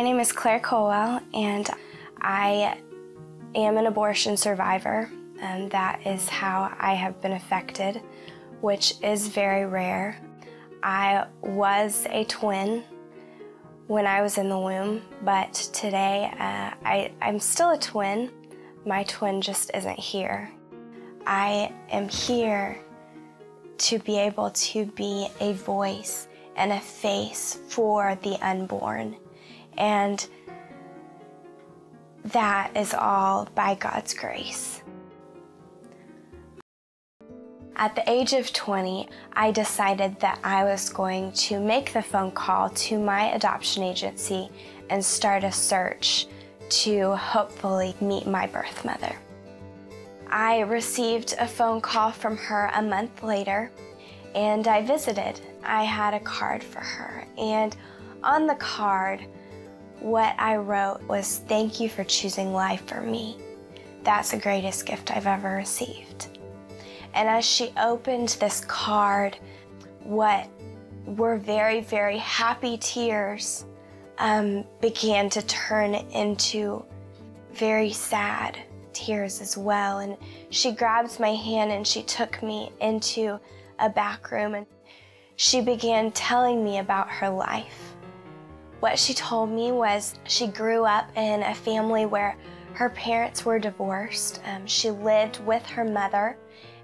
name is Claire Colwell, and I am an abortion survivor, and that is how I have been affected, which is very rare. I was a twin when I was in the womb, but today I'm still a twin. My twin just isn't here. I am here to be able to be a voice and a face for the unborn. And that is all by God's grace. At the age of 20, I decided that I was going to make the phone call to my adoption agency and start a search to hopefully meet my birth mother. I received a phone call from her a month later, and I visited. I had a card for her, and on the card, what I wrote was, "Thank you for choosing life for me. That's the greatest gift I've ever received." And as she opened this card, what were very, very happy tears began to turn into very sad tears as well. And she grabbed my hand and she took me into a back room, and she began telling me about her life. What she told me was she grew up in a family where her parents were divorced. She lived with her mother,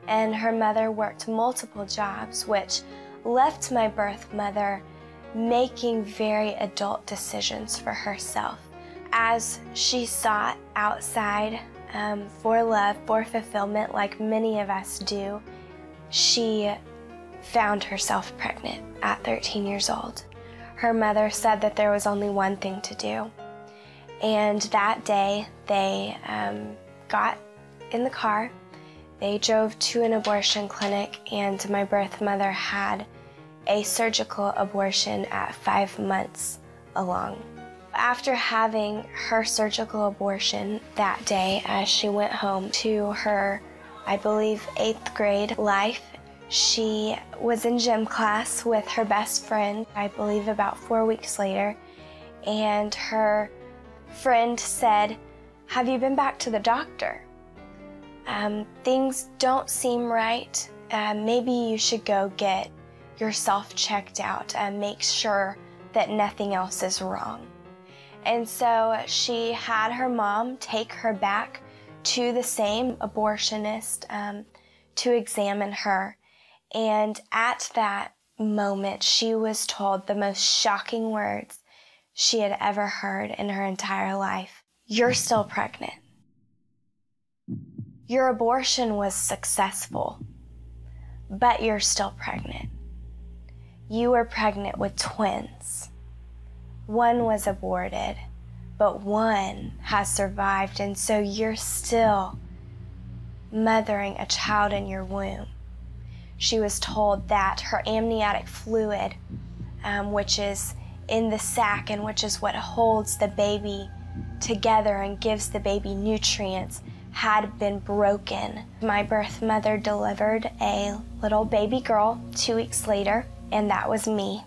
and her mother worked multiple jobs, which left my birth mother making very adult decisions for herself. As she sought outside for love, for fulfillment, like many of us do, she found herself pregnant at 13 years old. Her mother said that there was only one thing to do. And that day, they got in the car, they drove to an abortion clinic, and my birth mother had a surgical abortion at 5 months along. After having her surgical abortion that day, as she went home to her, I believe, 8th grade life, she was in gym class with her best friend, I believe about 4 weeks later, and her friend said, "Have you been back to the doctor? Things don't seem right. Maybe you should go get yourself checked out and make sure that nothing else is wrong." And so she had her mom take her back to the same abortionist to examine her. And at that moment, she was told the most shocking words she had ever heard in her entire life. "You're still pregnant. Your abortion was successful, but you're still pregnant. You were pregnant with twins. One was aborted, but one has survived, and so you're still mothering a child in your womb." She was told that her amniotic fluid, which is in the sac and which is what holds the baby together and gives the baby nutrients, had been broken. My birth mother delivered a little baby girl 2 weeks later, and that was me.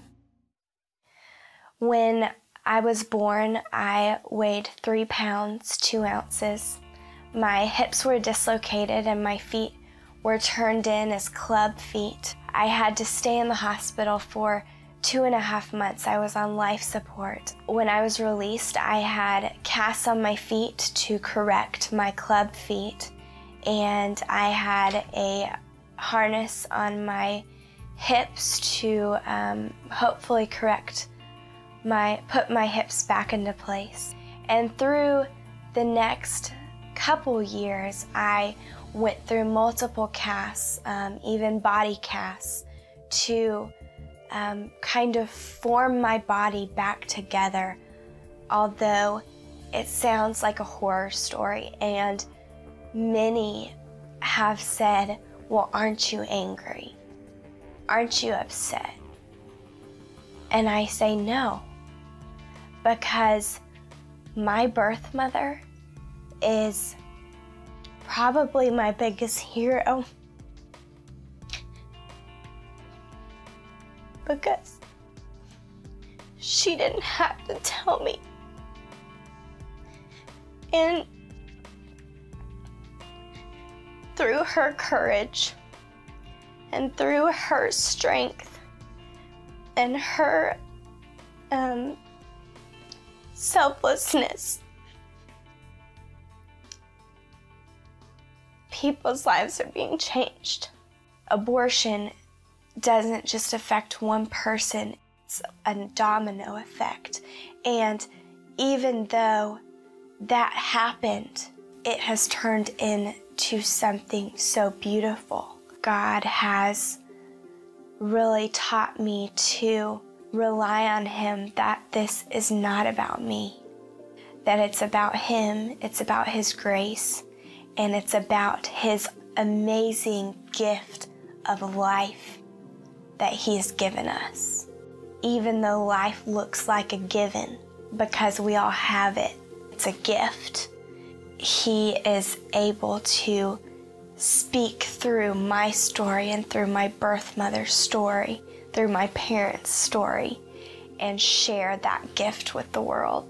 When I was born, I weighed 3 pounds, 2 ounces. My hips were dislocated and my feet were turned in as club feet. I had to stay in the hospital for 2.5 months. I was on life support. When I was released, I had casts on my feet to correct my club feet, and I had a harness on my hips to hopefully put my hips back into place. And through the next couple years, I went through multiple casts, even body casts, to kind of form my body back together, although it sounds like a horror story, and many have said, "Well, aren't you angry? Aren't you upset?" And I say no, because my birth mother is probably my biggest hero. Because she didn't have to tell me And through her courage and through her strength and her selflessness, people's lives are being changed. Abortion doesn't just affect one person, it's a domino effect. And even though that happened, it has turned into something so beautiful. God has really taught me to rely on Him, that this is not about me, that it's about Him, it's about His grace, and it's about His amazing gift of life that He's given us. Even though life looks like a given, because we all have it, it's a gift. He is able to speak through my story and through my birth mother's story, through my parents' story, and share that gift with the world.